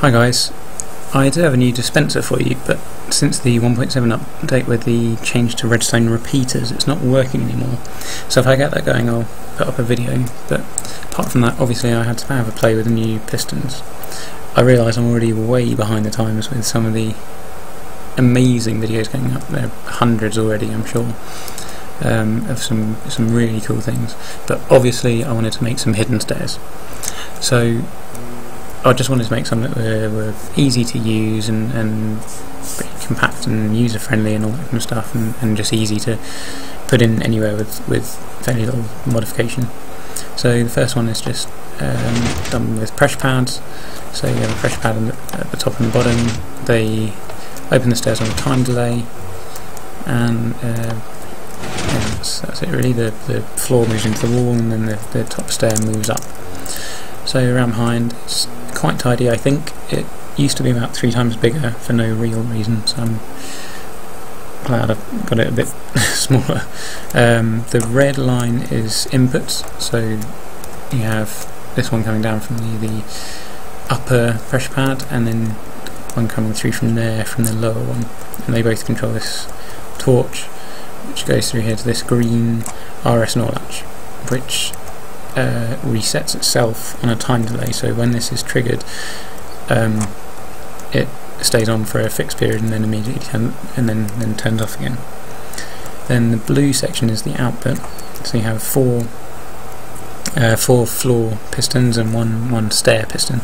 Hi guys, I do have a new dispenser for you, but since the 1.7 update with the change to redstone repeaters, it's not working anymore. So if I get that going, I'll put up a video, but apart from that, obviously I had to have a play with the new pistons. I realise I'm already way behind the times with some of the amazing videos going up. There are hundreds already, I'm sure, of some really cool things, but obviously I wanted to make some hidden stairs. So I just wanted to make some that were easy to use and pretty compact and user friendly and all that kind of stuff, and just easy to put in anywhere with fairly little modification. So the first one is just done with pressure pads. So you have a pressure pad at the top and the bottom. They open the stairs on a time delay, and that's it really. The floor moves into the wall, and then the top stair moves up. So around behind, it's quite tidy. I think it used to be about 3 times bigger for no real reason, so I'm glad I've got it a bit smaller. The red line is inputs, so you have this one coming down from the upper pressure pad, and then one coming through from there from the lower one, and they both control this torch, which goes through here to this green RS NOR latch, which resets itself on a time delay. So when this is triggered, it stays on for a fixed period and then immediately then turns off again. Then the blue section is the output. So you have four floor pistons and one stair piston.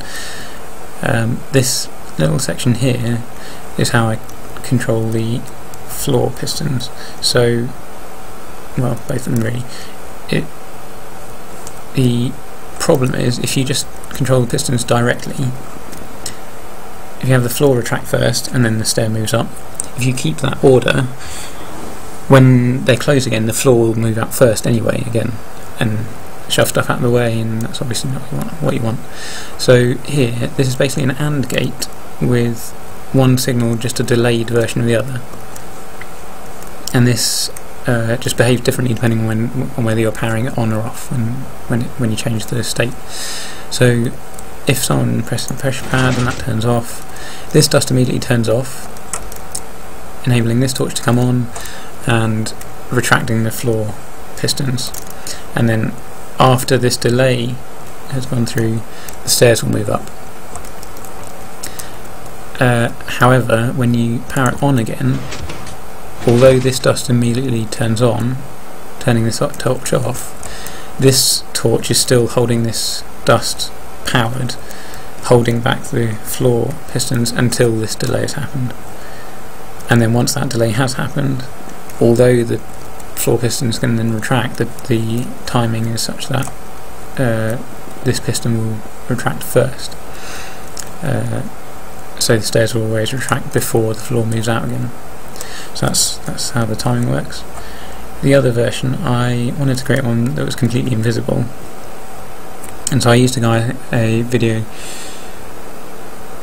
This little section here is how I control the floor pistons. So, well, both of them really. The problem is, if you just control the pistons directly, if you have the floor retract first and then the stair moves up, if you keep that order, when they close again, the floor will move out first anyway again and shove stuff out of the way, and that's obviously not what you want. So here, this is basically an AND gate with one signal, just a delayed version of the other, and this just behaves differently depending on whether you're powering it on or off when you change the state. So if someone presses the pressure pad and that turns off, this dust immediately turns off, enabling this torch to come on and retracting the floor pistons. And then after this delay has gone through, the stairs will move up. However, when you power it on again, although this dust immediately turns on, turning this torch off, this torch is still holding this dust powered, holding back the floor pistons until this delay has happened. And then once that delay has happened, although the floor pistons can then retract, the timing is such that this piston will retract first. So the stairs will always retract before the floor moves out again. So that's how the timing works. The other version, I wanted to create one that was completely invisible, and so I used a video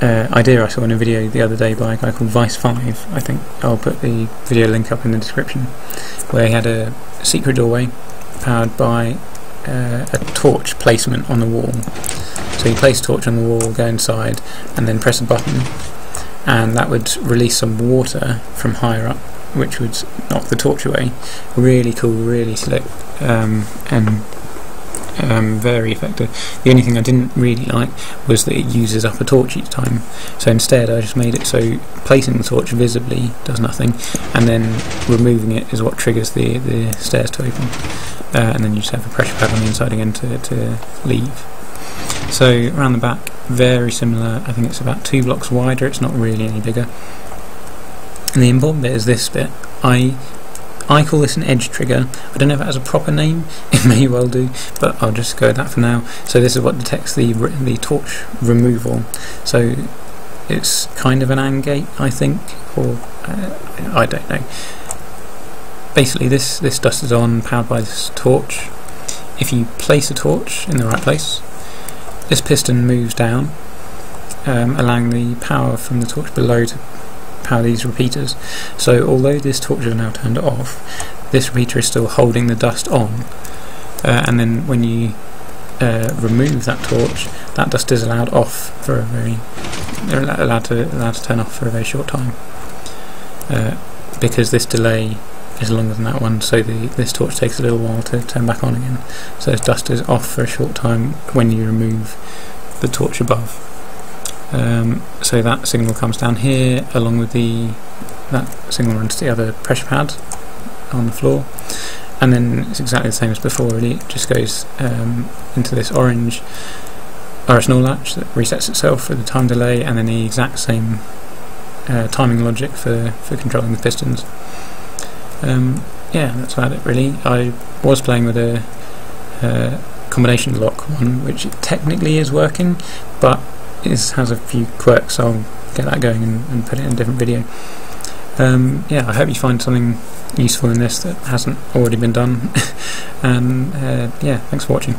idea I saw in a video the other day by a guy called Vice5. I think I'll put the video link up in the description, where he had a secret doorway powered by a torch placement on the wall. So you place a torch on the wall, go inside, and then press a button, and that would release some water from higher up, which would knock the torch away. Really cool, really slick, and very effective. The only thing I didn't really like was that it uses up a torch each time. So instead I just made it so placing the torch visibly does nothing, and then removing it is what triggers the stairs to open. And then you just have a pressure pad on the inside again to leave. So around the back, very similar. I think it's about 2 blocks wider, it's not really any bigger. And the important bit is this bit. I call this an edge trigger. I don't know if it has a proper name, it may well do, but I'll just go with that for now. So this is what detects the torch removal. So it's kind of an AND gate, I think, or I don't know. Basically this dust is on, powered by this torch. If you place a torch in the right place, this piston moves down, allowing the power from the torch below to power these repeaters. So although this torch is now turned off, this repeater is still holding the dust on, and then when you remove that torch, that dust is allowed off for a very they're allowed to turn off for a very short time, because this delay is longer than that one, so this torch takes a little while to turn back on again. So this dust is off for a short time when you remove the torch above. So that signal comes down here, along with that signal runs to the other pressure pad on the floor, and then it's exactly the same as before really. It just goes into this orange RS0 latch that resets itself for the time delay, and then the exact same timing logic for controlling the pistons. Yeah, that's about it really. I was playing with a combination lock one, which technically is working, but it has a few quirks, so I'll get that going and put it in a different video. Yeah, I hope you find something useful in this that hasn't already been done, and yeah, thanks for watching.